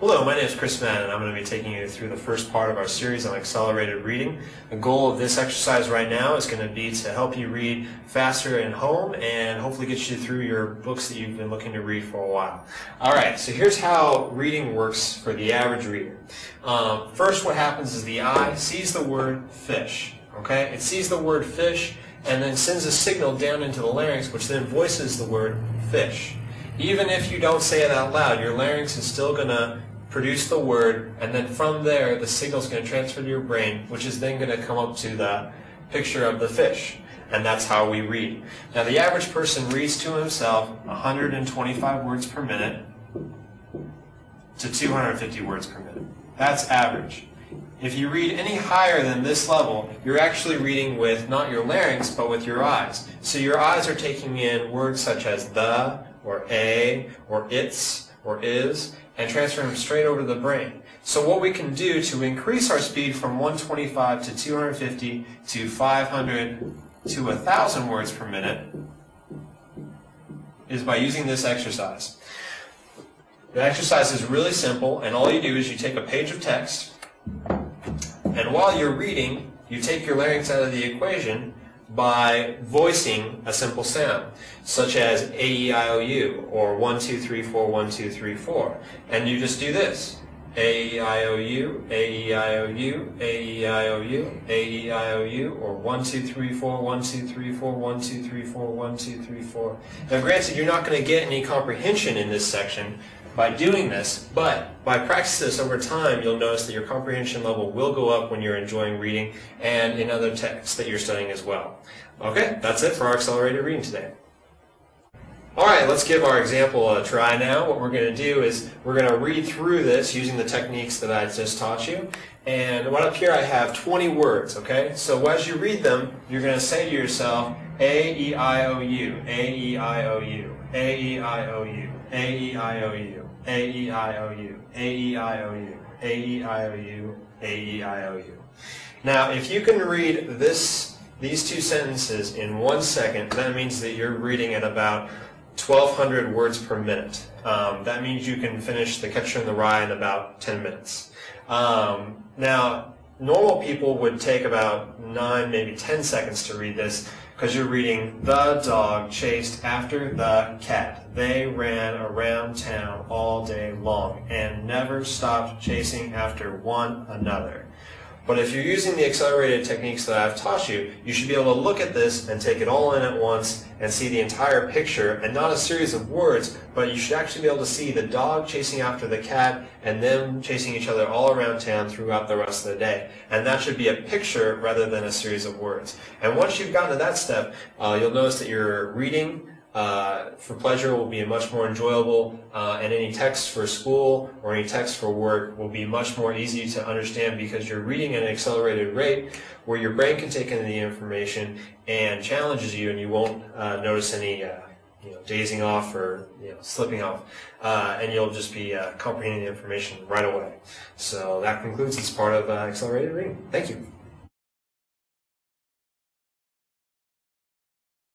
Hello, my name is Kris Madden, and I'm going to be taking you through the first part of our series on accelerated reading. The goal of this exercise right now is going to be to help you read faster at home and hopefully get you through your books that you've been looking to read for a while. Alright, so here's how reading works for the average reader. First, what happens is the eye sees the word fish. Okay? It sees the word fish and then sends a signal down into the larynx, which then voices the word fish. Even if you don't say it out loud, your larynx is still going to produce the word, and then from there the signal is going to transfer to your brain, which is then going to come up to the picture of the fish. And that's how we read. Now the average person reads to himself 125 words per minute to 250 words per minute. That's average. If you read any higher than this level, you're actually reading with not your larynx, but with your eyes. So your eyes are taking in words such as the, or a, or it's, or is, and transfer them straight over to the brain. So what we can do to increase our speed from 125 to 250 to 500 to 1,000 words per minute is by using this exercise. The exercise is really simple, and all you do is you take a page of text, and while you're reading, you take your larynx out of the equation by voicing a simple sound, such as A-E-I-O-U, or 1, 2, 3, 4, 1, 2, 3, 4. And you just do this. A-E-I-O-U, A-E-I-O-U, A-E-I-O-U, A-E-I-O-U, or 1, 2, 3, 4, 1, 2, 3, 4, 1, 2, 3, 4, 1, 2, 3, 4. Now granted, you're not going to get any comprehension in this section by doing this, but by practicing this over time, you'll notice that your comprehension level will go up when you're enjoying reading and in other texts that you're studying as well. Okay, that's it for our accelerated reading today. Alright, let's give our example a try now. What we're going to do is we're going to read through this using the techniques that I just taught you. And right up here I have 20 words, okay? So as you read them, you're going to say to yourself, A-E-I-O-U, A-E-I-O-U, A-E-I-O-U, A-E-I-O-U, A-E-I-O-U, A-E-I-O-U, A-E-I-O-U, A-E-I-O-U. Now, if you can read these two sentences in 1 second, that means that you're reading at about 1,200 words per minute. That means you can finish The Catcher in the Rye in about 10 minutes. Now, normal people would take about 9, maybe 10 seconds to read this, because you're reading, the dog chased after the cat. They ran around town all day long and never stopped chasing after one another. But if you're using the accelerated techniques that I've taught you, you should be able to look at this and take it all in at once and see the entire picture, and not a series of words, but you should actually be able to see the dog chasing after the cat and them chasing each other all around town throughout the rest of the day. And that should be a picture rather than a series of words. And once you've gotten to that step, you'll notice that your reading for pleasure will be much more enjoyable, and any text for school or any text for work will be much more easy to understand because you're reading at an accelerated rate where your brain can take in the information and challenges you, and you won't notice any dazing off or slipping off, and you'll just be comprehending the information right away. So that concludes this part of accelerated reading. Thank you.